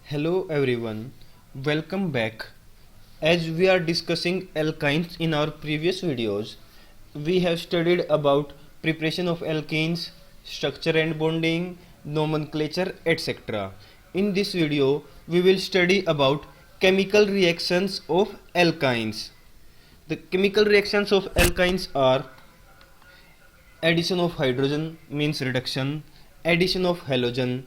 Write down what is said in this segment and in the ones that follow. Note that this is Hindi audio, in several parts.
Hello everyone, welcome back. As we are discussing alkynes in our previous videos, we have studied about preparation of alkenes, structure and bonding, nomenclature, etc. In this video, we will study about chemical reactions of alkynes. The chemical reactions of alkynes are addition of hydrogen means reduction, addition of halogen,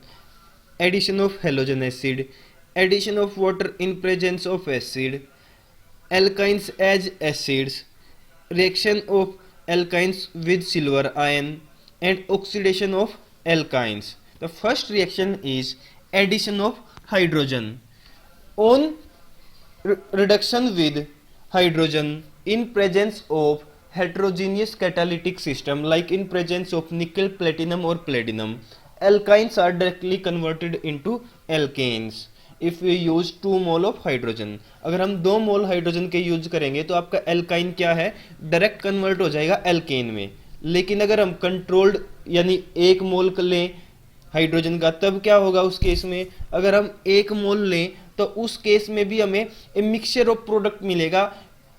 addition of halogen acid, addition of water in presence of acid, alkynes as acids, reaction of alkynes with silver ion, and oxidation of alkynes. The first reaction is addition of hydrogen. On reduction with hydrogen in presence of heterogeneous catalytic system like in presence of nickel, platinum or palladium, alkynes are directly converted into alkanes if we use 2 mole of hydrogen. अगर हम 2 मोल हाइड्रोजन के यूज करेंगे तो आपका एल्काइन क्या है, डायरेक्ट कन्वर्ट हो जाएगा एल्केन में. लेकिन अगर हम कंट्रोल्ड यानी 1 मोल लें हाइड्रोजन का, तब क्या होगा उस केस में, अगर हम 1 मोल लें तो उस केस में भी हमें ए मिक्सचर ऑफ प्रोडक्ट मिलेगा.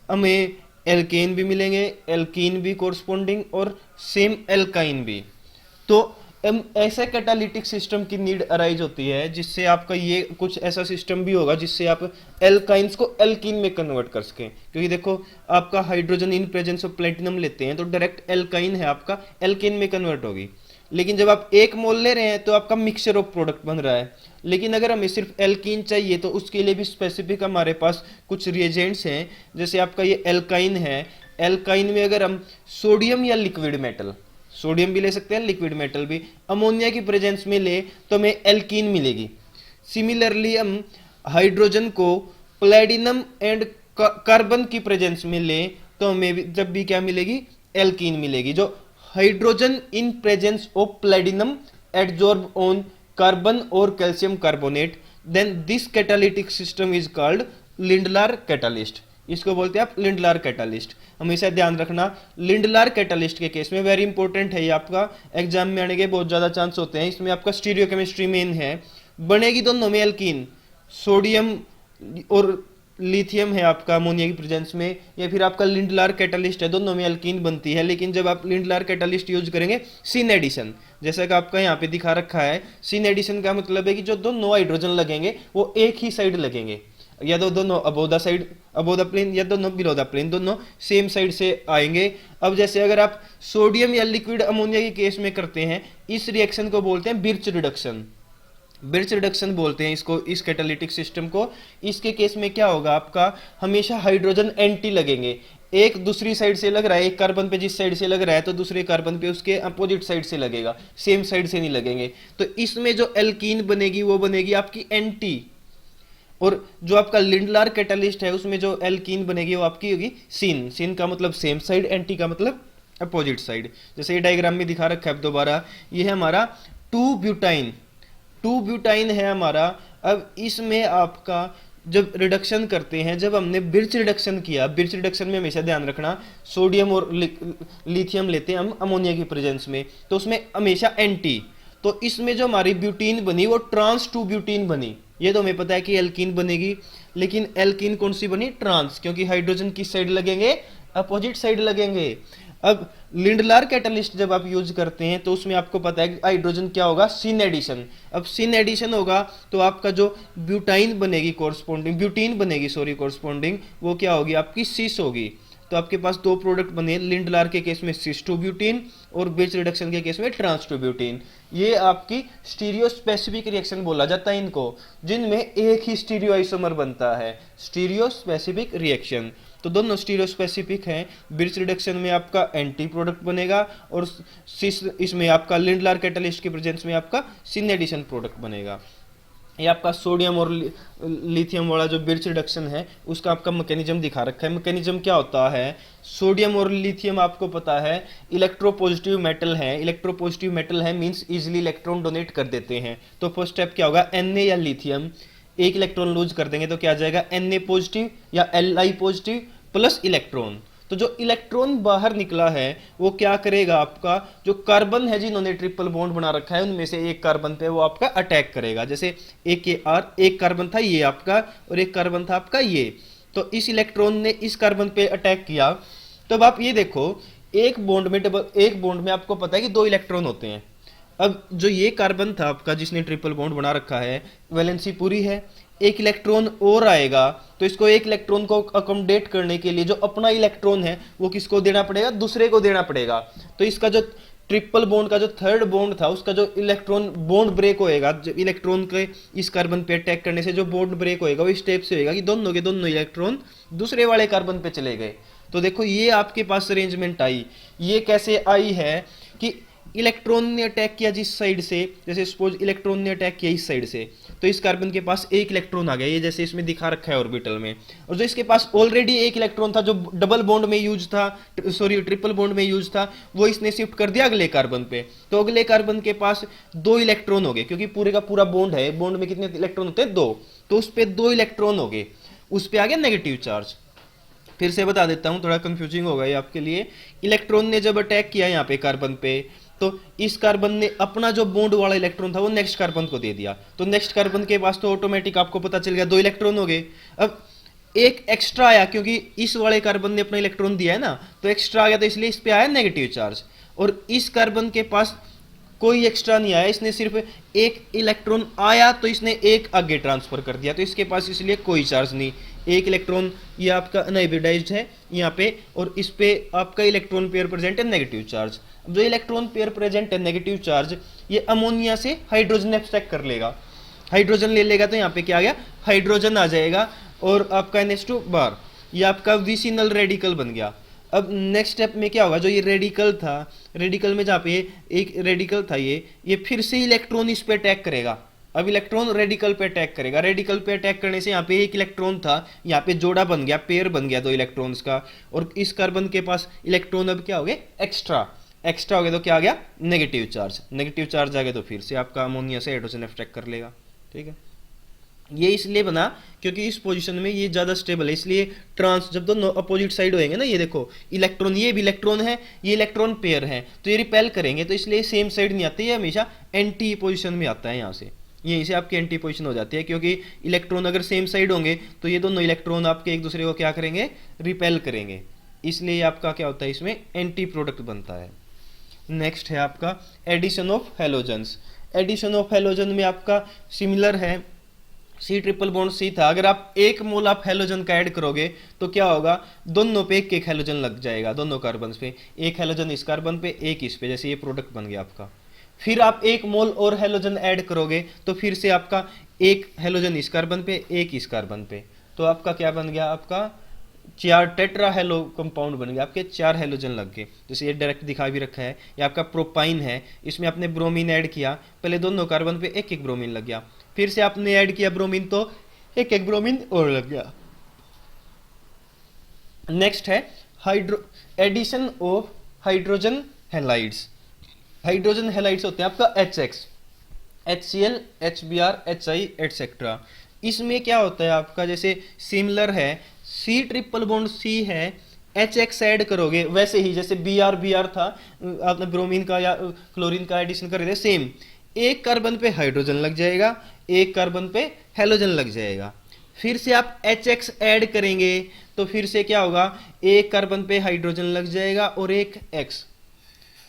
हमें एल्केन भी मिलेंगे, एल्कीन भी कोरस्पोंडिंग और सेम एल्काइन भी. तो ऐसे कैटालिटिक सिस्टम की नीड अराइज होती है जिससे आपका ये कुछ ऐसा सिस्टम भी होगा जिससे आप एल्काइंस को एल्कीन में कन्वर्ट कर सकें. क्योंकि देखो आपका hydrogen in presence of platinum लेते हैं तो डायरेक्ट एल्काइन है आपका एल्केन में कन्वर्ट होगी. लेकिन जब आप 1 मोल ले रहे हैं तो आपका मिक्सचर ऑफ प्रोडक्ट बन रहा है. लेकिन अगर हमें सिर्फ एल्कीन चाहिए तो उसके लिए भी स्पेसिफिक हमारे पास कुछ रिएजेंट्स हैं. जैसे आपका ये एल्काइन है, एल्काइन में अगर हम सोडियम या लिक्विड मेटल, सोडियम भी ले सकते हैं लिक्विड मेटल भी, अमोनिया की प्रेजेंस में ले तो हमें एल्कीन मिलेगी. सिमिलरली हम हाइड्रोजन को प्लैटिनम एंड कार्बन की प्रेजेंस में ले तो हमें जब भी क्या मिलेगी, एल्कीन मिलेगी. जो hydrogen in presence of platinum adsorb on carbon और calcium carbonate, then this catalytic system is called Lindlar catalyst. इसको बोलते हैं आप लिंडलार कैटालिस्ट. हमेशा ध्यान रखना, लिंडलार कैटालिस्ट के केस में वेरी इंपॉर्टेंट है, ये आपका एग्जाम में आने के बहुत ज्यादा चांस होते हैं. इसमें आपका स्टीरियोकेमिस्ट्री मेन है. बनेगी दोनों में एल्कीन, सोडियम और लिथियम है आपका अमोनिया की प्रेजेंस में, या फिर आपका लिंडलार कैटालिस्ट है, दोनों में एल्कीन बनती है. लेकिन जब आप लिंडलार कैटालिस्ट यूज करेंगे सिन एडिशन, जैसा कि आपका यहाँ पे दिखा रखा है, सिन एडिशन का मतलब है कि जो दोनों हाइड्रोजन लगेंगे वो एक ही साइड लगेंगे, या तो दोनों above the side above the plane या दोनों बिलो द प्लेन, दोनों सेम साइड से आएंगे. अब जैसे अगर आप सोडियम या लिक्विड अमोनिया के केस में करते हैं, इस रिएक्शन को बोलते हैं बिर्च रिडक्शन. बिर्च रिडक्शन बोलते हैं इसको, इस कैटालिटिक सिस्टम को. इसके केस में क्या होगा, आपका हमेशा हाइड्रोजन एंटी लगेंगे. एक दूसरी साइड से लग रहा है, एक कार्बन पे जिस साइड से लग रहा है तो दूसरे कार्बन पे उसके अपोजिट साइड से लगेगा, सेम साइड से नहीं लगेंगे. तो इसमें जो एल्कीन बनेगी वो बनेगी आपकी एंटी, और जो आपका लिंडलार कैटालिस्ट है उसमें जो एल्कीन बनेगी वो आपकी होगी सिन. सिन का मतलब सेम साइड, एंटी का मतलब अपोजिट साइड. जैसे ये डायग्राम में दिखा रखा है दोबारा, ये है हमारा 2 ब्यूटाइन, 2 ब्यूटाइन है हमारा. अब इसमें आपका जब रिडक्शन करते हैं, जब हमने बिर्च रिडक्शन किया, बिर्च रिडक्शन में हमेशा ध्यान रखना सोडियम और लिथियम लेते हैं हम अमोनिया की प्रेजेंस में, तो उसमें हमेशा एंटी. तो इसमें जो हमारी ब्यूटीन बनी वो ट्रांस 2 ब्यूटीन बनी. ये तो हमें पता है कि एल्कीन बनेगी, लेकिन एल्कीन कौन सी बनी, ट्रांस, क्योंकि हाइड्रोजन किस साइड लगेंगे, अपोजिट साइड लगेंगे. अब लिंडलार कैटालिस्ट जब आप यूज करते हैं तो उसमें आपको पता है कि हाइड्रोजन क्या होगा, सिन एडिशन. अब सिन एडिशन होगा तो आपका जो ब्यूटाइन बनेगी कोरस्पोंडिंग, ब्यूटीन बनेगी सॉरी कोरस्पोंडिंग, वो क्या होगी आपकी सिस होगी. तो आपके पास 2 प्रोडक्ट बने, लिंडलार के केस में सिस 2 ब्यूटीन और बिर्च रिडक्शन के केस में ट्रांस 2 ब्यूटीन. ये आपकी स्टीरियो स्पेसिफिक रिएक्शन बोला जाता है इनको, जिनमें एक ही स्टीरियो आइसोमर बनता है, स्टीरियो स्पेसिफिक रिएक्शन. तो दोनों स्टीरियो स्पेसिफिक हैं. बिर्च रिडक्शन में आपका एंटी प्रोडक्ट बनेगा और सिस इसमें आपका लिंडलार कैटालिस्ट के प्रेजेंस में आपका सिन एडिशन प्रोडक्ट बनेगा. ये आपका सोडियम और लिथियम वाला जो बिर्च रिडक्शन है उसका आपका मैकेनिज्म दिखा रखा है. मैकेनिज्म क्या होता है, सोडियम और लिथियम आपको पता है इलेक्ट्रोपॉजिटिव मेटल है. इलेक्ट्रोपॉजिटिव मेटल है मींस इजीली इलेक्ट्रॉन डोनेट कर देते हैं. तो फर्स्ट स्टेप क्या होगा, Na या लिथियम एक इलेक्ट्रॉन लूज कर देंगे तो क्या आ जाएगा Na पॉजिटिव या Li पॉजिटिव प्लस इलेक्ट्रॉन. तो जो इलेक्ट्रॉन बाहर निकला है वो क्या करेगा, आपका जो कार्बन है जिन्होंने ट्रिपल बॉन्ड बना रखा है उनमें से एक कार्बन पे वो आपका अटैक करेगा। जैसे एक कार्बन था ये आपका और एक कार्बन था आपका ये, तो इस इलेक्ट्रॉन ने इस कार्बन पे अटैक किया। तो अब आप ये देखो, एक बॉन्ड में आपको पता है कि 2 इलेक्ट्रॉन होते हैं। अब जो ये कार्बन था आपका जिसने ट्रिपल बॉन्ड बना रखा है, वैलेंसी पूरी है, एक इलेक्ट्रॉन और आएगा तो इसको एक इलेक्ट्रॉन को अकोमोडेट करने के लिए जो अपना इलेक्ट्रॉन है वो किसको देना पड़ेगा, दूसरे को देना पड़ेगा। तो इसका जो ट्रिपल बॉन्ड का जो थर्ड बॉन्ड था उसका जो इलेक्ट्रॉन बॉन्ड ब्रेक होएगा, जो इलेक्ट्रॉन के इस कार्बन पे अटैक करने से जो बॉन्ड ब्रेक होएगा वो इस स्टेप से होएगा कि दोनों के दोनों इलेक्ट्रॉन दूसरे वाले कार्बन पे चले गए। तो देखो ये आपके पास अरेंजमेंट आई। ये कैसे आई है कि इलेक्ट्रॉन ने अटैक किया जिस साइड से, जैसे सपोज इलेक्ट्रॉन ने अटैक किया इस साइड से, तो इस कार्बन के पास एक इलेक्ट्रॉन आ गया, ये जैसे इसमें दिखा रखा है ऑर्बिटल में। और जो इसके पास ऑलरेडी एक इलेक्ट्रॉन था जो डबल बॉन्ड में यूज था, सॉरी ट्रिपल बॉन्ड में यूज था, वो इसने शिफ्ट कर दिया अगले कार्बन पे। तो अगले कार्बन के पास 2 इलेक्ट्रॉन हो गए, क्योंकि पूरे का पूरा बॉन्ड है, बॉन्ड में कितने इलेक्ट्रॉन होते हैं, 2। तो उस पर 2 इलेक्ट्रॉन हो गए, उस पर आ गया नेगेटिव चार्ज। फिर से बता देता हूं, थोड़ा कंफ्यूजिंग होगा ये आपके लिए। इलेक्ट्रॉन ने जब अटैक किया यहाँ पे कार्बन पे, तो इस कार्बन ने अपना जो बॉन्ड वाला इलेक्ट्रॉन था वो नेक्स्ट कार्बन को दे दिया। तो नेक्स्ट कार्बन के पास तो ऑटोमेटिक आपको पता चल गया 2 इलेक्ट्रॉन हो गए। अब एक एक्स्ट्रा आया, क्योंकि इस वाले कार्बन ने अपना इलेक्ट्रॉन दिया है ना, तो एक्स्ट्रा आ गया, तो इसलिए इस पे आया नेगेटिव चार्ज। और इस कार्बन के पास कोई एक्स्ट्रा नहीं आया, इसने सिर्फ एक इलेक्ट्रॉन आया तो इसने एक आगे ट्रांसफर कर दिया, तो इसके पास इसलिए कोई चार्ज नहीं। एक इलेक्ट्रॉन ये आपका अनहाइब्रिडाइज्ड है यहाँ पे, और इस पे आपका इलेक्ट्रॉन पेयर प्रेजेंट है नेगेटिव चार्ज। अब जो इलेक्ट्रॉन पेयर प्रेजेंट है नेगेटिव चार्ज, ये अमोनिया से हाइड्रोजन एब्स्ट्रैक्ट कर लेगा, हाइड्रोजन ले लेगा, तो यहाँ पे क्या आ गया, हाइड्रोजन आ जाएगा, और आपका NH2 बार, ये आपका विसिनल रेडिकल बन गया। अब नेक्स्ट स्टेप में क्या होगा, जो ये रेडिकल था, रेडिकल में जहाँ पे एक रेडिकल था ये फिर से इलेक्ट्रॉन इस पे अटैक करेगा। अब इलेक्ट्रॉन रेडिकल पे अटैक करेगा, रेडिकल पे अटैक करने से यहाँ पे एक इलेक्ट्रॉन था, यहाँ पे जोड़ा बन गया, पेयर बन गया 2 इलेक्ट्रॉन्स का, और इस कार्बन के पास इलेक्ट्रॉन अब क्या हो गए, एक्स्ट्रा हो गया, तो क्या आ गया, नेगेटिव चार्ज। नेगेटिव चार्ज आ गया तो फिर से आपका अमोनिया से हाइड्रोजन एब्स्ट्रैक्ट कर लेगा। ठीक है, ये इसलिए बना क्योंकि इस पोजीशन में ये ज़्यादा स्टेबल है, इसलिए ट्रांस जब दोनों अपोजिट साइड होएंगे ना, ये देखो इलेक्ट्रॉन, ये भी इलेक्ट्रॉन है, ये इलेक्ट्रॉन पेयर है, तो ये रिपेल करेंगे, तो इसलिए सेम साइड नहीं आती, ये हमेशा एंटी पोजीशन में आता है। यहाँ से यहीं से आपकी एंटी पोजीशन हो जाती है, क्योंकि इलेक्ट्रॉन अगर सेम साइड होंगे तो ये दोनों इलेक्ट्रॉन आपके एक दूसरे को क्या करेंगे, रिपेल करेंगे, इसलिए आपका क्या होता है, इसमें एंटी प्रोडक्ट बनता है। नेक्स्ट है आपका addition of halogens. Addition of halogen में आपका सिमिलर है, सी ट्रिपल बॉन्ड सी था, अगर आप 1 मोल आप हेलोजन का ऐड करोगे तो क्या होगा, दोनों पे एक हेलोजन लग जाएगा, दोनों कार्बन पे एक हेलोजन, इस कार्बन पे एक इस पे, जैसे ये प्रोडक्ट बन गया आपका। फिर आप 1 मोल और हेलोजन ऐड करोगे तो फिर से आपका एक हेलोजन इस कार्बन पे, एक इस कार्बन पे, तो आपका क्या बन गया, आपका 4 टेट्रा हेलो कंपाउंड बन गया, आपके 4 हेलोजन लग गए। जैसे ये डायरेक्ट दिखा भी रखा है, ये आपका प्रोपाइन है, इसमें आपने ब्रोमीन ऐड किया, पहले दोनों कार्बन पे एक एक ब्रोमीन लग गया, फिर से आपने ऐड किया ब्रोमीन तो एक एक ब्रोमीन और लग गया। नेक्स्ट है addition of hydrogen halides. Hydrogen halides होते हैं आपका HX, HCl, HBr, HI etcetera. इसमें क्या होता है आपका, जैसे सिमिलर है, सी ट्रिपल बॉन्ड सी है, HX ऐड करोगे वैसे ही जैसे Br था, आपने ब्रोमीन का या क्लोरीन का एडिशन कर रहे थे, सेम एक कार्बन पे हाइड्रोजन लग जाएगा, एक कार्बन पे हेलोजन लग जाएगा। फिर से आप HX ऐड करेंगे तो फिर से क्या होगा, एक कार्बन पे हाइड्रोजन लग जाएगा और एक X।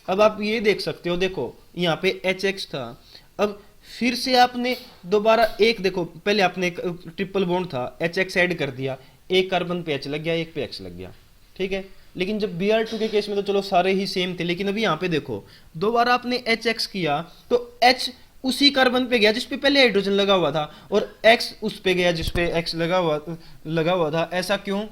अब आप ये देख सकते हो, देखो यहाँ पे HX था, अब फिर से आपने दोबारा एक, देखो पहले आपने ट्रिपल बॉन्ड था, HX ऐड कर दिया, एक कार्बन पे H लग गया, एक पे X लग गया, ठीक है। लेकिन जब Br2 के केस में तो चलो सारे ही सेम थे, लेकिन अभी यहाँ पे देखो दोबारा आपने HX किया तो H उसी कार्बन पे गया जिसपे पहले हाइड्रोजन लगा हुआ था, और X उस पे गया जिसपे X लगा हुआ था। ऐसा क्यों?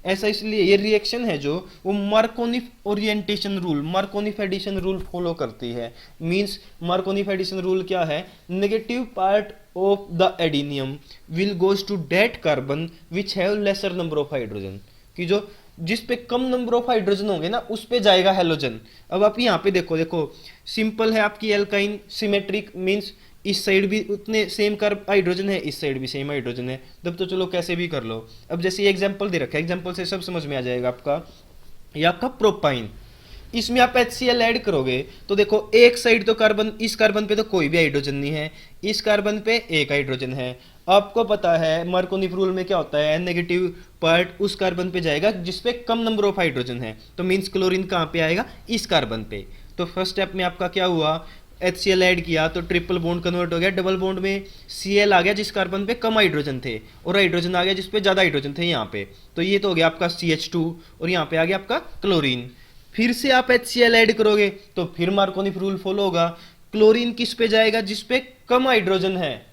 ऐसा इसलिए, ये रिएक्शन है जो वो Markovnikov orientation rule, Markovnikov addition rule follow करती है। मींस मार्कोनिफ एडिशन रूल क्या है, negative part of the addendum will goes to that carbon which have lesser number of hydrogen, कि जो जिस पे कम नंबर ऑफ हाइड्रोजन होंगे ना उस पे जाएगा हेलोजन। अब आप यहाँ पे देखो सिंपल है आपकी एल्काइन, सिमेट्रिक मींस इस साइड भी उतने सेम कार्ब हाइड्रोजन है, इस साइड भी सेम हाइड्रोजन है, तब तो चलो कैसे भी कर लो। अब जैसे ये एग्जांपल दे रखा है, एग्जांपल से सब समझ में आ जाएगा आपका। ये आपका प्रोपाइन। इसमें आप HCl ऐड करोगे तो देखो एक साइड तो कार्बन, इस कार्बन पे तो कोई भी हाइड्रोजन नहीं है, इस कार्बन पे एक हाइड्रोजन है। आपको पता है मार्कोनी रूल में क्या होता है, नेगेटिव पार्ट उस कार्बन पे जाएगा जिसपे कम नंबर ऑफ हाइड्रोजन है, तो मीन्स क्लोरीन कहाँ पे आएगा, इस कार्बन पे। तो फर्स्ट स्टेप में आपका क्या हुआ, HCl ऐड किया तो ट्रिपल बॉन्ड कन्वर्ट हो गया डबल बॉन्ड में, Cl आ गया जिस कार्बन पे कम हाइड्रोजन थे, और हाइड्रोजन आ गया जिस पे ज़्यादा हाइड्रोजन थे यहाँ पे। तो ये तो हो गया आपका CH2, और यहाँ पे आ गया आपका क्लोरीन। फिर से आप HCl ऐड करोगे तो फिर मार्कोनी रूल फॉलो होगा। क्लोरीन किस पे जाएगा, जिस पे कम हाइड्रोजन है,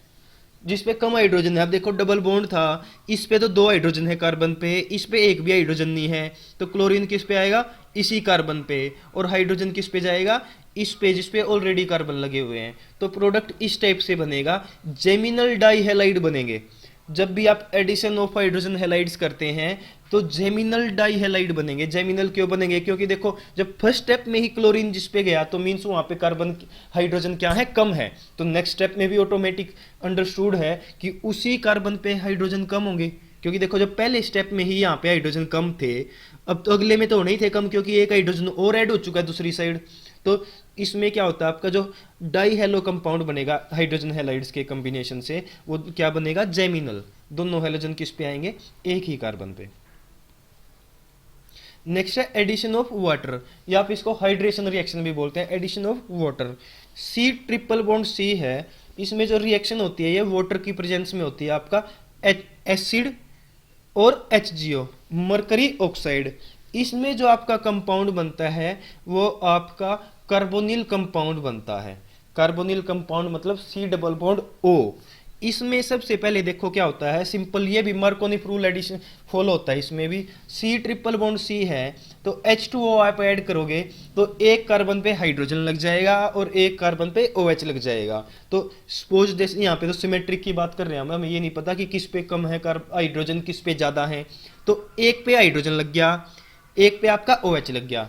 जिस पे कम हाइड्रोजन है। अब देखो डबल बॉन्ड था, इस पे तो दो हाइड्रोजन है कार्बन पे, इस पे एक भी हाइड्रोजन नहीं है, तो क्लोरीन किस पे आएगा, इसी कार्बन पे। और हाइड्रोजन किस पे जाएगा, इस पे जिस पे ऑलरेडी कार्बन लगे हुए हैं। तो प्रोडक्ट इस टाइप से बनेगा, जेमिनल डाइहेलाइड बनेंगे। जब भी आप एडिशन ऑफ हाइड्रोजन हेलाइड्स करते हैं तो जेमिनल डाइहेलाइड बनेंगे। जेमिनल क्यों बनेंगे, क्योंकि देखो जब फर्स्ट स्टेप में ही क्लोरीन जिस पे गया तो मीन्स वहां पे कार्बन हाइड्रोजन क्या है, कम है। तो नेक्स्ट स्टेप में भी ऑटोमेटिक अंडरस्टूड है कि उसी कार्बन पे हाइड्रोजन कम होंगे, क्योंकि देखो जब पहले स्टेप में ही यहाँ पे हाइड्रोजन कम थे, अब तो अगले में तो नहीं थे कम, क्योंकि एक हाइड्रोजन और ऐड हो चुका है दूसरी साइड। तो इसमें क्या होता है, आपका जो डाई हेलो कंपाउंड बनेगा हाइड्रोजन हेलाइड्स के कॉम्बिनेशन से, वो क्या बनेगा, जेमिनल। दोनों हेलोजन किस पे आएंगे, एक ही कार्बन पे। नेक्स्ट है एडिशन ऑफ वाटर, या आप इसको हाइड्रेशन रिएक्शन भी बोलते हैं, addition of water. C triple bond C है, इसमें जो रिएक्शन होती है ये वाटर की प्रेजेंस में होती है, आपका एसिड और HGO, मरकरी ऑक्साइड। इसमें जो आपका कंपाउंड बनता है वो आपका कार्बोनिल कंपाउंड बनता है। कार्बोनिल कंपाउंड मतलब C डबल बॉन्ड O। इसमें सबसे पहले देखो क्या होता है, सिंपल ये भी मार्कोनी रूल एडिशन फॉलो होता है। इसमें भी C ट्रिपल बॉन्ड C है तो H2O आप ऐड करोगे तो एक कार्बन पे हाइड्रोजन लग जाएगा और एक कार्बन पे OH लग जाएगा। तो सपोज जैसे यहाँ पे तो सिमेट्रिक की बात कर रहे हैं हमें ये नहीं पता कि किस पे कम है हाइड्रोजन, किस पे ज़्यादा है। तो एक पे हाइड्रोजन लग गया, एक पे आपका OH लग गया,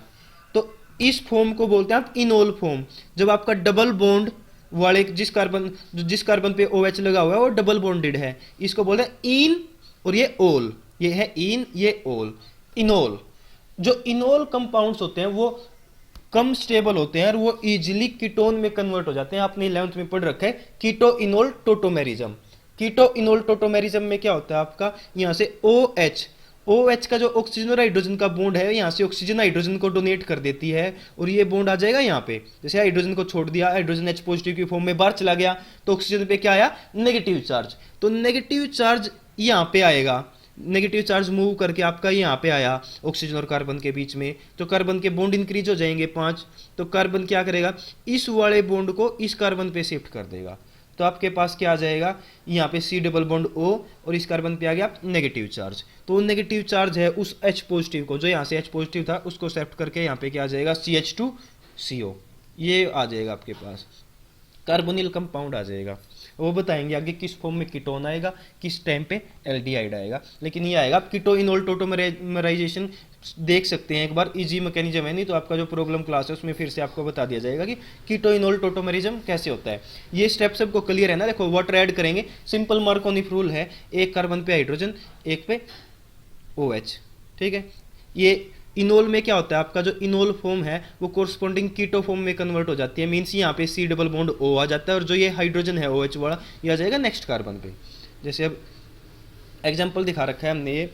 तो इस फॉर्म को बोलते हैं आप इनोल फॉर्म। जब आपका डबल बॉन्ड वाले जिस कार्बन पे OH लगा हुआ है वो डबल बॉन्डेड है, इसको बोलते हैं इन, और ये ओल, ये है इन, ये ओल, इनोल। जो इनोल कंपाउंड्स होते हैं वो कम स्टेबल होते हैं और वो इजीली कीटोन में कन्वर्ट हो जाते हैं। आपने 11th में पढ़ रखा है keto enol tautomerism. Keto enol tautomerism में क्या होता है, आपका यहाँ से OH का जो ऑक्सीजन और हाइड्रोजन का बॉन्ड है यहाँ से ऑक्सीजन हाइड्रोजन को डोनेट कर देती है, और ये बॉन्ड आ जाएगा यहाँ पे। जैसे हाइड्रोजन को छोड़ दिया, हाइड्रोजन H पॉजिटिव की फॉर्म में बाहर चला गया, तो ऑक्सीजन पे क्या आया, नेगेटिव चार्ज। तो नेगेटिव चार्ज यहाँ पे आएगा, नेगेटिव चार्ज मूव करके आपका यहाँ पे आया ऑक्सीजन और कार्बन के बीच में, तो कार्बन के बॉन्ड इंक्रीज हो जाएंगे 5। तो कार्बन क्या करेगा, इस वाले बॉन्ड को इस कार्बन पे शिफ्ट कर देगा, तो आपके पास क्या आ जाएगा, यहाँ पे C डबल बॉन्ड O और इस कार्बन पे आ गया नेगेटिव चार्ज। तो नेगेटिव चार्ज है उस H पॉजिटिव को, जो यहाँ से H पॉजिटिव था उसको शिफ्ट करके यहाँ पे क्या आ जाएगा, CH2CO, ये आ जाएगा आपके पास, कार्बोनिल कंपाउंड आ जाएगा। वो बताएंगे आगे किस फॉर्म में कीटोन आएगा, किस टाइम पे एल्डिहाइड आएगा, लेकिन ये आएगा। आप कीटो इनोल टोटोमराइजेशन देख सकते हैं एक बार, इजी मैकेनिज्म है, नहीं तो आपका जो प्रॉब्लम क्लास है उसमें फिर से आपको बता दिया जाएगा कि कीटो इनोल टोटोमरिज्म कैसे होता है। ये स्टेप सबको क्लियर है ना। देखो वाटर ऐड करेंगे, सिंपल मार्कोनी रूल है, एक कार्बन पे हाइड्रोजन, एक पे OH, ठीक है। ये इनोल में क्या होता है, आपका जो इनोल फॉर्म है वो कोरस्पॉन्डिंग कीटो फॉर्म में कन्वर्ट हो जाती है, मीन्स यहाँ पे C डबल बॉन्ड O आ जाता है, और जो ये हाइड्रोजन है OH वाला ये आ जाएगा नेक्स्ट कार्बन पे। जैसे अब एग्जांपल दिखा रखा है हमने, ये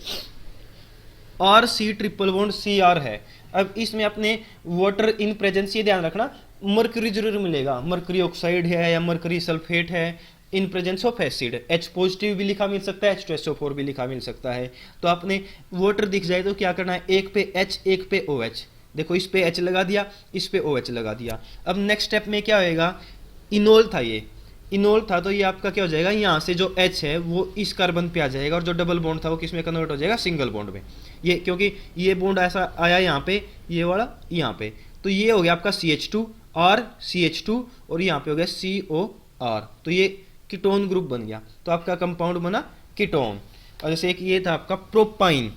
RC ट्रिपल बॉन्ड CR है। अब इसमें अपने वाटर इन प्रेजेंस ये ध्यान रखना, मरकरी जरूर मिलेगा, मरकरी ऑक्साइड है या मरकरी सल्फेट है इन presence of acid. H positive भी लिखा मिल सकता है, H2SO4 भी लिखा मिल सकता है। तो आपने वाटर दिख जाए तो क्या करना है, एक पे H एक पे OH, देखो इस पे H लगा दिया, इस पे OH लगा दिया। अब नेक्स्ट स्टेप में क्या होएगा, इनोल था, ये इनोल था तो ये आपका क्या हो जाएगा, यहाँ से जो H है वो इस कार्बन पे आ जाएगा, और जो डबल बॉन्ड था वो किस में कन्वर्ट हो जाएगा, सिंगल बॉन्ड में। ये क्योंकि ये बॉन्ड ऐसा आया यहाँ पे, ये वाला यहाँ पे, तो ये हो गया आपका CH2R CH2, और यहाँ पे हो गया COR, तो ये कीटोन ग्रुप बन गया। तो आपका कंपाउंड बना कीटोन। और जैसे एक ये था आपका प्रोपाइन,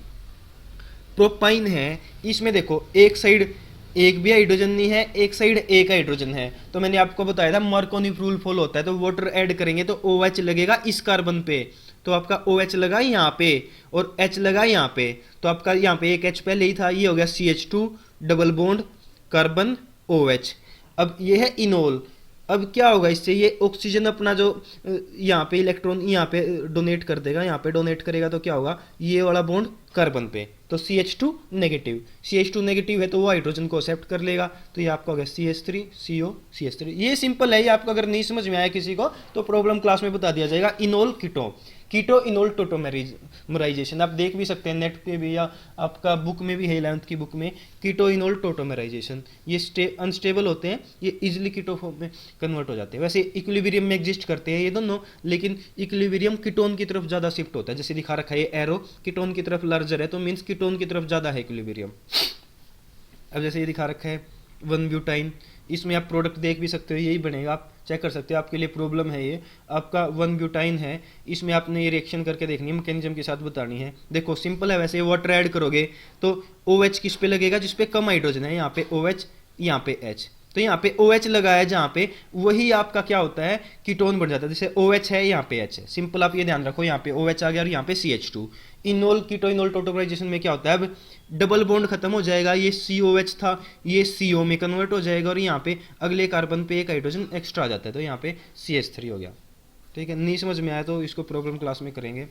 प्रोपाइन है, इसमें देखो एक साइड एक भी हाइड्रोजन नहीं है, एक साइड एक हाइड्रोजन है। तो मैंने आपको बताया था मार्कोनी रूल फॉलो होता है, तो वाटर ऐड करेंगे तो OH लगेगा इस कार्बन पे, तो आपका OH लगा यहाँ पे और H लगा यहाँ पे, तो आपका यहाँ पे एक H पहले ही था, ये हो गया CH2 double bond carbon OH। अब ये है इनोल। अब क्या होगा इससे, ये ऑक्सीजन अपना जो यहाँ पे इलेक्ट्रॉन यहाँ पे डोनेट कर देगा, यहाँ पे डोनेट करेगा, तो क्या होगा, ये वाला बॉन्ड कार्बन पे, तो CH2 नेगेटिव, CH2 नेगेटिव है तो वो हाइड्रोजन को एक्सेप्ट कर लेगा, तो ये आपका हो गया CH3 CO CH3। ये सिंपल है, ये आपको अगर नहीं समझ में आया किसी को तो प्रॉब्लम क्लास में बता दिया जाएगा। इनोल कीटो, कीटो इनोल टोटोमेराइजेशन आप देख भी सकते हैं नेट पे भी, या आपका बुक में भी है 11th की बुक में, कीटो इनोल टोटोमेराइजेशन। ये अनस्टेबल होते हैं, ये इजिली कीटो फॉर्म में कन्वर्ट हो जाते हैं। वैसे इक्विलिब्रियम में एग्जिस्ट करते हैं ये दोनों, लेकिन इक्विलिब्रियम कीटोन की तरफ ज़्यादा शिफ्ट होता है, जैसे दिखा रखा है ये एरो कीटोन की तरफ लार्जर है, तो मीन्स कीटोन की तरफ ज़्यादा है इक्विलिब्रियम। अब जैसे ये दिखा रखा है 1 ब्यूटाइन, इसमें आप प्रोडक्ट देख भी सकते हो, यही बनेगा, आप चेक कर सकते हो, आपके लिए प्रॉब्लम है ये। आपका 1 ब्यूटाइन है, इसमें आपने ये रिएक्शन करके देखनी है, मैकेनिज्म के साथ बतानी है। देखो सिंपल है, वैसे वाटर ऐड करोगे तो OH किस पे लगेगा, जिस पे कम हाइड्रोजन है, यहाँ पे OH, यहाँ पे H, तो यहाँ पे OH लगा है जहाँ पे, वही आपका क्या होता है, कीटोन बन जाता है। जैसे OH है, यहाँ पे H है, सिंपल आप ये ध्यान रखो, यहाँ पे OH आ गया और यहाँ पे CH2। इनोल कीटो इनोल टोटोमराइजेशन में क्या होता है, अब डबल बॉन्ड खत्म हो जाएगा, ये COH था, ये CO में कन्वर्ट हो जाएगा, और यहाँ पे अगले कार्बन पे एक हाइड्रोजन एक्स्ट्रा आ जाता है, तो यहाँ पे CH3 हो गया। ठीक है, नहीं समझ में आया तो इसको प्रॉब्लम क्लास में करेंगे।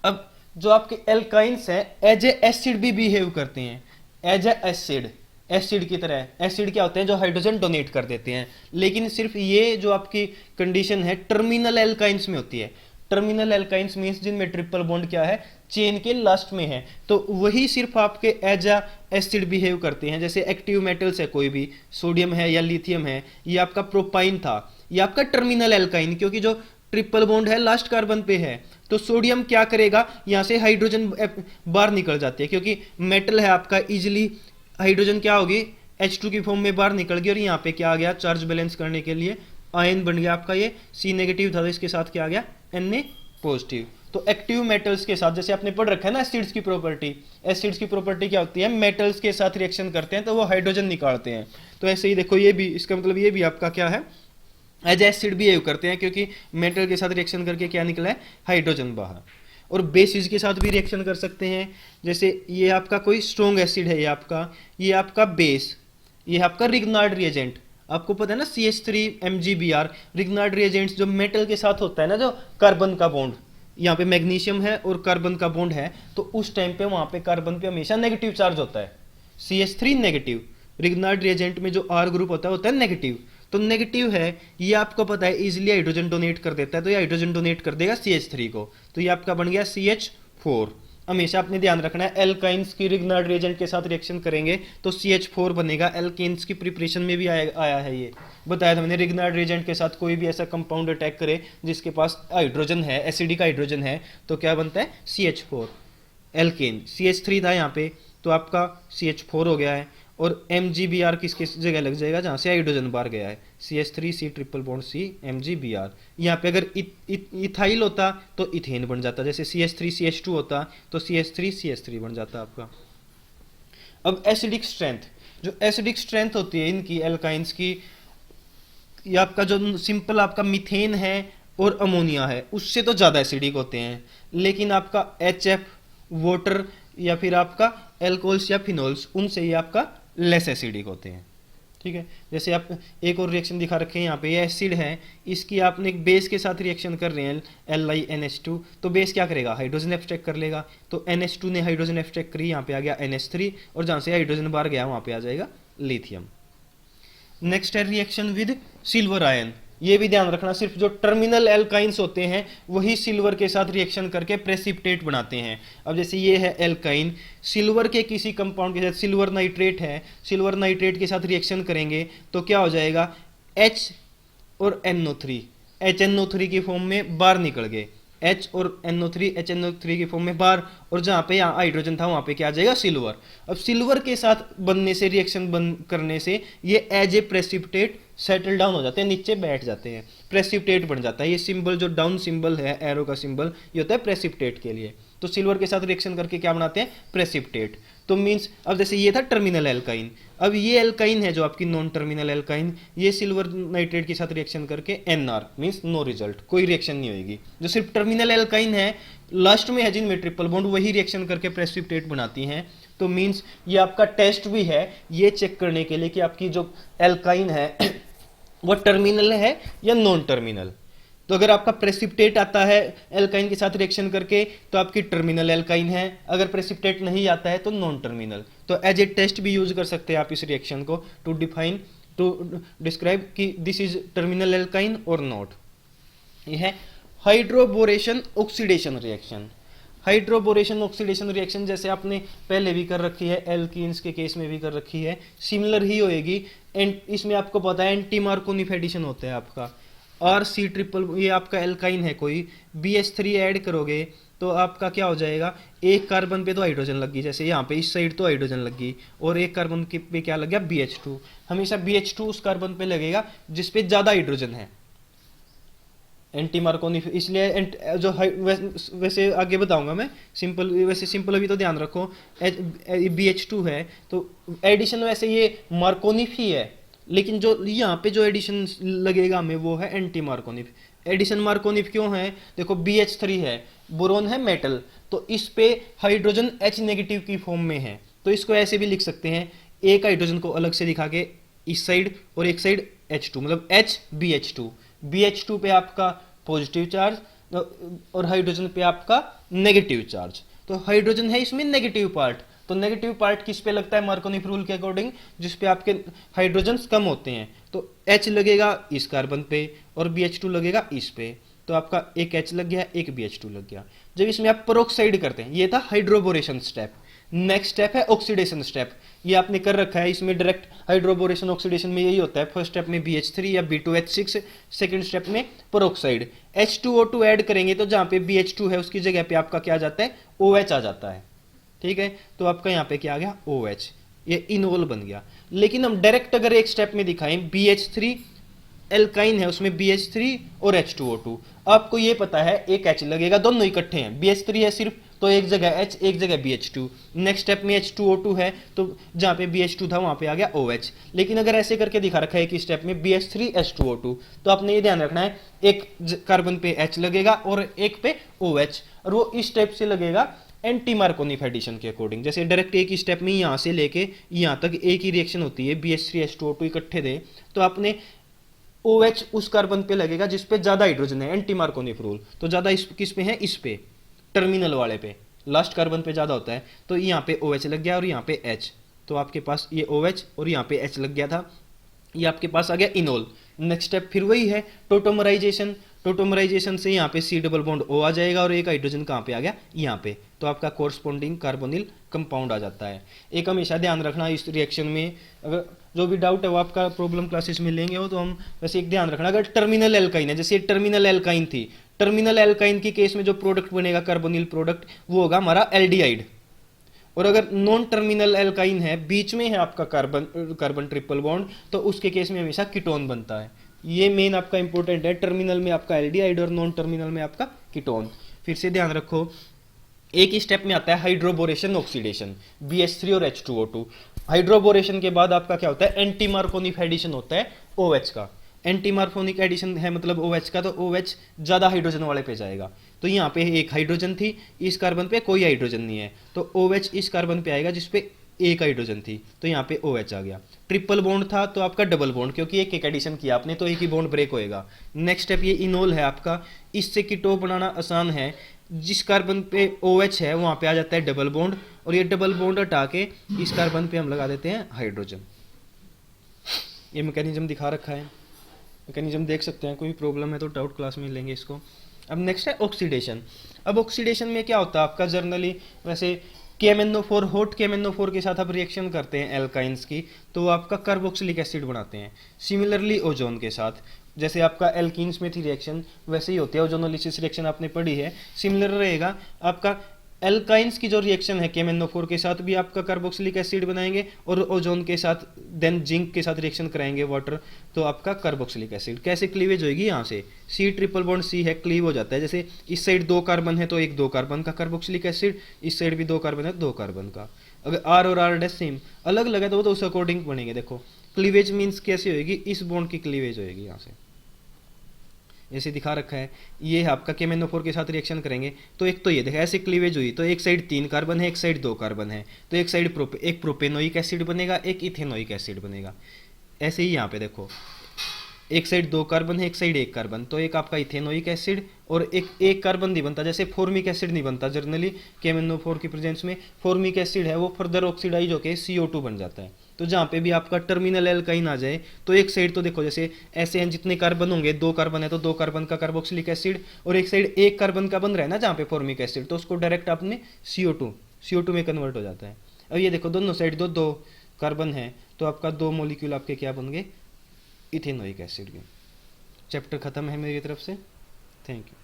अब जो आपके एल्काइंस हैं एज ए एसिड भी बिहेव करते हैं, एज ए एसिड, एसिड की तरह। एसिड क्या होते हैं, जो हाइड्रोजन डोनेट कर देते हैं, लेकिन सिर्फ ये जो आपकी कंडीशन है टर्मिनल एल्काइंस में होती है। टर्मिनल एल्काइंस मींस जिनमें ट्रिपल बॉन्ड क्या है, चेन के लास्ट में है, तो वही सिर्फ आपके एज अ एसिड बिहेव करते हैं। जैसे एक्टिव मेटल्स है कोई भी, सोडियम है या लिथियम है, ये आपका प्रोपाइन था, ये आपका टर्मिनल एल्काइन, क्योंकि जो ट्रिपल बॉन्ड है लास्ट कार्बन पे है, तो सोडियम क्या करेगा, यहाँ से हाइड्रोजन बाहर निकल जाती है, क्योंकि मेटल है आपका, इजिली हाइड्रोजन क्या होगी, H2 की फॉर्म में बाहर निकल गई, और यहाँ पे क्या आ गया, चार्ज बैलेंस करने के लिए आयन बन गया आपका, ये C नेगेटिव था तो इसके साथ क्या आ गया, Na पॉजिटिव। तो एक्टिव मेटल्स के साथ, जैसे आपने पढ़ रखा है ना एसिड्स की प्रॉपर्टी, एसिड्स की प्रॉपर्टी क्या होती है, मेटल्स के साथ रिएक्शन करते हैं तो वो हाइड्रोजन निकालते हैं। तो ऐसे ही देखो ये भी, इसका मतलब ये भी आपका क्या है, एज एसिड बिहेव करते हैं, क्योंकि मेटल के साथ रिएक्शन करके क्या निकला है, हाइड्रोजन बाहर। और बेसिस के साथ भी रिएक्शन कर सकते हैं, जैसे ये आपका कोई स्ट्रॉन्ग एसिड है, ये आपका बेस, ये आपका रिग्नार्ड रिएजेंट, आपको पता है ना CH3 MgBr, रिग्नार्ड रिएजेंट्स जो मेटल के साथ होता है ना, जो कार्बन का बॉन्ड, यहाँ पे मैग्नीशियम है और कार्बन का बॉन्ड है, तो उस टाइम पे वहाँ पे कार्बन पे हमेशा नेगेटिव चार्ज होता है, CH3 नेगेटिव। रिग्नार्ड रिएजेंट में जो R ग्रुप होता है नेगेटिव, तो नेगेटिव है, ये आपको पता है इजिली हाइड्रोजन डोनेट कर देता है, तो ये हाइड्रोजन डोनेट कर देगा CH3 को, तो ये आपका बन गया CH4। हमेशा आपने ध्यान रखना है, एल्काइंस की रिग्नार्ड रिएजेंट के साथ रिएक्शन करेंगे तो CH4 बनेगा। एल्केन्स की प्रिपरेशन में भी आया है, ये बताया था मैंने, रिग्नार्ड रिएजेंट के साथ कोई भी ऐसा कंपाउंड अटैक करे जिसके पास हाइड्रोजन है, एसिडिक हाइड्रोजन है, तो क्या बनता है, CH4। एल्केन CH3 था यहाँ पे, तो आपका CH4 हो गया है, और MgBr किसकी जगह लग जाएगा, जहाँ से हाइड्रोजन बाहर गया है, CH3 C triple bond C MgBr। यहाँ पे अगर इथाइल होता तो इथेन बन जाता, जैसे CH3 CH2 होता तो CH3 CH3 बन जाता आपका। अब एसिडिक स्ट्रेंथ, जो एसिडिक स्ट्रेंथ होती है इनकी एल्काइंस की, ये आपका जो सिंपल आपका मीथेन है और अमोनिया है उससे तो ज़्यादा एसिडिक होते हैं, लेकिन आपका HF वाटर या फिर आपका एल्कोहल्स या फिनोल्स, उनसे ये आपका लेस एसिडिक होते हैं। ठीक है, जैसे आप एक और रिएक्शन दिखा रखे हैं यहाँ पे, ये एसिड है, इसकी आपने एक बेस के साथ रिएक्शन कर रहे हैं LiNH2, तो बेस क्या करेगा, हाइड्रोजन एब्स्ट्रैक्ट कर लेगा, तो NH2 ने हाइड्रोजन एब्स्ट्रैक्ट करी, यहाँ पे आ गया NH3, और जहाँ से हाइड्रोजन बाहर गया वहाँ पे आ जाएगा लिथियम। नेक्स्ट है रिएक्शन विद सिल्वर आयन, ये भी ध्यान रखना, सिर्फ जो टर्मिनल एल्काइंस होते हैं वही सिल्वर के साथ रिएक्शन करके प्रेसिपिटेट बनाते हैं। अब जैसे ये है एल्काइन, सिल्वर के किसी कंपाउंड के साथ, सिल्वर नाइट्रेट है, सिल्वर नाइट्रेट के साथ रिएक्शन करेंगे तो क्या हो जाएगा, H और NO3, HNO3 की फॉर्म में बाहर निकल गए, H और NO3 HNO3 की फॉर्म में बाहर, और जहाँ पे यहाँ हाइड्रोजन था वहाँ पे क्या आ जाएगा, सिल्वर। अब सिल्वर के साथ बनने से, रिएक्शन बन करने से ये as a precipitate settle down हो जाते हैं, नीचे बैठ जाते हैं, प्रेसिपिटेट बन जाता है। ये सिंबल जो डाउन सिंबल है एरो का सिंबल, ये होता है प्रेसिपिटेट के लिए। तो सिल्वर के साथ रिएक्शन करके क्या बनाते हैं, प्रेसिपिटेट। तो मीन्स अब जैसे ये था टर्मिनल एल्काइन, अब ये एल्काइन है जो आपकी नॉन टर्मिनल एल्काइन, ये सिल्वर नाइट्रेट के साथ रिएक्शन करके NR मीन्स नो रिजल्ट, कोई रिएक्शन नहीं होगी। जो सिर्फ टर्मिनल एल्काइन है, लास्ट में है जिनमें ट्रिपल बॉन्ड, वही रिएक्शन करके प्रेसिपिटेट बनाती हैं। तो मीन्स ये आपका टेस्ट भी है ये चेक करने के लिए कि आपकी जो एल्काइन है वो टर्मिनल है या नॉन टर्मिनल। तो अगर आपका प्रेसिपिटेट आता है एल्काइन के साथ रिएक्शन करके तो आपकी टर्मिनल एल्काइन है, अगर प्रेसिपिटेट नहीं आता है तो नॉन टर्मिनल। तो एज ए टेस्ट भी यूज कर सकते हैं आप इस रिएक्शन को टू डिस्क्राइब कि दिस इज टर्मिनल एल्काइन और नॉट। यह है hydroboration oxidation reaction. Hydroboration oxidation reaction जैसे आपने पहले भी कर रखी है, एल्कीन्स के केस में भी कर रखी है, सिमिलर ही होएगी। एंड इसमें आपको पता है एंटी मार्कोनिफ एडिशन होता है आपका RC ट्रिपल, ये आपका एल्काइन है कोई, BH3 ऐड करोगे तो आपका क्या हो जाएगा, एक कार्बन पे तो हाइड्रोजन लग गई, जैसे यहाँ पे इस साइड तो हाइड्रोजन लग गई और एक कार्बन पे क्या लग गया, BH2। हमेशा BH2 उस कार्बन पे लगेगा जिसपे ज्यादा हाइड्रोजन है, एंटी मार्कोनिफ। इसलिए जो वैसे आगे बताऊंगा मैं, सिंपल वैसे सिंपल अभी तो ध्यान रखो, BH2 है तो एडिशन वैसे ये मार्कोनिफ ही है, लेकिन जो यहाँ पे जो एडिशन लगेगा हमें वो है एंटी मार्कोनिफ। एडिशन मार्कोनिफ क्यों है, देखो BH3 है, बोरोन है मेटल, तो इस पे हाइड्रोजन H नेगेटिव की फॉर्म में है, तो इसको ऐसे भी लिख सकते हैं, एक हाइड्रोजन को अलग से दिखा के इस साइड और एक साइड H2, मतलब HBH2। BH2 पे आपका पॉजिटिव चार्ज और हाइड्रोजन पे आपका नेगेटिव चार्ज। तो हाइड्रोजन है इसमें नेगेटिव पार्ट, तो नेगेटिव पार्ट किस पे लगता है मार्कोनिफ रूल के अकॉर्डिंग, जिस पे आपके हाइड्रोजन्स कम होते हैं, तो H लगेगा इस कार्बन पे और BH2 लगेगा इस पे, तो आपका एक H लग गया, एक BH2 लग गया। जब इसमें आप पेरोक्साइड करते हैं, ये था हाइड्रोबोरेशन स्टेप। नेक्स्ट स्टेप है ऑक्सीडेशन स्टेप, ये आपने कर रखा है, इसमें डायरेक्ट हाइड्रोबोरेशन ऑक्सीडेशन में यही होता है, फर्स्ट स्टेप में BH3 या B2H6, सेकंड स्टेप में पेरोक्साइड। H2O2 ऐड करेंगे तो जहां पे BH2 है उसकी जगह पे आपका क्या आ जाता है, OH आ जाता है, ठीक है। तो आपका यहाँ पे क्या आ गया, OH, ये इनोल बन गया। लेकिन हम डायरेक्ट अगर एक स्टेप में दिखाएं, BH3 एल्काइन है, उसमें BH3 और H2O2, आपको ये पता है एक H लगेगा, दोनों इकट्ठे हैं, BH3 है सिर्फ तो एक जगह H एक जगह BH2। नेक्स्ट स्टेप में H2O2 है तो जहां पे BH2 था वहां पे आ गया OH। लेकिन अगर ऐसे करके दिखा रखा है कि स्टेप में BH3 H2O2, तो आपने ये ध्यान रखना है एक कार्बन पे H लगेगा और एक पे OH, और वो इस स्टेप से लगेगा एंटी मार्कोनिफ एडिशन के अकॉर्डिंग। जैसे डायरेक्ट एक ही स्टेप में यहाँ से लेके यहाँ तक एक ही रिएक्शन होती है, BH3 H2O2 इकट्ठे थे, तो आपने OH उस कार्बन पे लगेगा जिस पे ज्यादा हाइड्रोजन है, एंटी मार्कोनिफ रूल। तो ज्यादा किस पे है, इस पे टर्मिनल वाले पे, लास्ट कार्बन पे ज्यादा होता है, तो यहाँ पे OH लग गया और यहाँ पे H, तो आपके पास ये OH और यहाँ पे H लग गया था, ये आपके पास आ गया इनोल। नेक्स्ट स्टेप फिर वही है टोटोमराइजेशन। टोटोमराइजेशन से यहाँ पे C डबल बॉन्ड O आ जाएगा और एक हाइड्रोजन कहाँ पे आ गया, यहाँ पे, तो आपका कोरस्पोंडिंग कार्बोनिल कंपाउंड आ जाता है। एक हमेशा ध्यान रखना इस रिएक्शन में, अगर जो भी डाउट है वो आपका प्रॉब्लम क्लासेस में लेंगे हो, तो हम वैसे एक ध्यान रखना, अगर टर्मिनल एल्काइन है, जैसे टर्मिनल एल्काइन थी, टर्मिनल एल्काइन के केस में जो प्रोडक्ट बनेगा कार्बोनिल प्रोडक्ट वो होगा हमारा एल्डिहाइड। और अगर नॉन टर्मिनल एल्काइन है, बीच में है आपका कार्बन ट्रिपल बॉन्ड, तो उसके केस में हमेशा कीटोन बनता है। ये मेन आपका इंपॉर्टेंट है, टर्मिनल में आपका एल्डिहाइड और नॉन टर्मिनल में आपका कीटोन। फिर से ध्यान रखो, एक ही स्टेप में आता है हाइड्रोबोरेशन ऑक्सीडेशन, BH3 और H2O2। हाइड्रोबोरेशन के बाद आपका क्या होता है, एंटी मार्कोनिफ एडिशन होता है OH का। एंटी मार्कोनिक एडिशन है मतलब OH का, तो OH ज्यादा हाइड्रोजन वाले पे जाएगा, तो यहाँ पे एक हाइड्रोजन थी, इस कार्बन पे कोई हाइड्रोजन नहीं है, तो OH इस कार्बन पे आएगा जिसपे एक हाइड्रोजन थी, तो यहाँ पे OH आ गया। ट्रिपल बॉन्ड था तो आपका डबल बॉन्ड, क्योंकि एक एडिशन किया आपने तो एक ही बॉन्ड ब्रेक होएगा। नेक्स्ट स्टेप ये इनोल है आपका, इससे कीटो बनाना आसान है, जिस कार्बन पे OH है वहां पे आ जाता है डबल बॉन्ड, और ये डबल बॉन्ड हटा के इस कार्बन पे हम लगा देते हैं हाइड्रोजन। ये मैकेनिज्म दिखा रखा है, मैकेनिज्म देख सकते हैं, कोई प्रॉब्लम है तो डाउट क्लास में लेंगे इसको। अब नेक्स्ट है ऑक्सीडेशन। अब ऑक्सीडेशन में क्या होता है आपका, जर्नली वैसे KMnO4, हॉट KMnO4 के साथ आप रिएक्शन करते हैं एल्काइंस की, तो आपका कार्बोक्सिलिक एसिड बनाते हैं। सिमिलरली ओजोन के साथ, जैसे आपका एल्कीन्स में थी रिएक्शन, वैसे ही होती है ओजोनोलिसिस रिएक्शन, आपने पढ़ी है, सिमिलर रहेगा। आपका एल्काइंस की जो रिएक्शन है KMnO4 के साथ भी आपका कार्बोक्सिलिक एसिड बनाएंगे, और ओजोन के साथ देन जिंक के साथ रिएक्शन कराएंगे वाटर, तो आपका कार्बोक्सिलिक एसिड। कैसे क्लीवेज होगी, यहाँ से C ट्रिपल बॉन्ड C है, क्लीव हो जाता है। जैसे इस साइड 2 कार्बन है तो एक 2 कार्बन का कार्बोक्सिलिक एसिड, इस साइड भी 2 कार्बन है 2 कार्बन का। अगर R और R डैश सेम अलग लगा तो वो तो उस अकॉर्डिंग बनेंगे। देखो क्लीवेज मीन्स कैसे होगी, इस बॉन्ड की क्लीवेज होगी यहाँ से, ऐसे दिखा रखा है। ये आपका KMnO4 के साथ रिएक्शन करेंगे तो एक तो ये देखा ऐसे क्लीवेज हुई, तो एक साइड 3 कार्बन है, एक साइड 2 कार्बन है, तो एक साइड एक प्रोपेनोइक एसिड बनेगा, एक इथेनोइक एसिड बनेगा। ऐसे ही यहाँ पे देखो एक साइड 2 कार्बन है, एक साइड 1 कार्बन, तो एक आपका इथेनोइक एसिड, और एक कार्बन नहीं बनता, जैसे फॉर्मिक एसिड नहीं बनता जनरली KMnO4 की प्रेजेंस में। फॉर्मिक एसिड है वो फर्दर ऑक्सीडाइज होकर CO2 बन जाता है। तो जहाँ पे भी आपका टर्मिनल एल्काइन आ जाए तो एक साइड तो देखो जैसे ऐसे हैं, जितने कार्बन होंगे 2 कार्बन है तो 2 कार्बन का कार्बोक्सिलिक एसिड, और एक साइड 1 कार्बन का बन रहा है ना जहाँ पे फॉर्मिक एसिड, तो उसको डायरेक्ट आपने CO2 में कन्वर्ट हो जाता है। अब ये देखो दोनों साइड 2 कार्बन है तो आपका 2 मॉलिक्यूल आपके क्या बन गए, इथेनोइक एसिड के। चैप्टर खत्म है मेरी तरफ से, थैंक यू।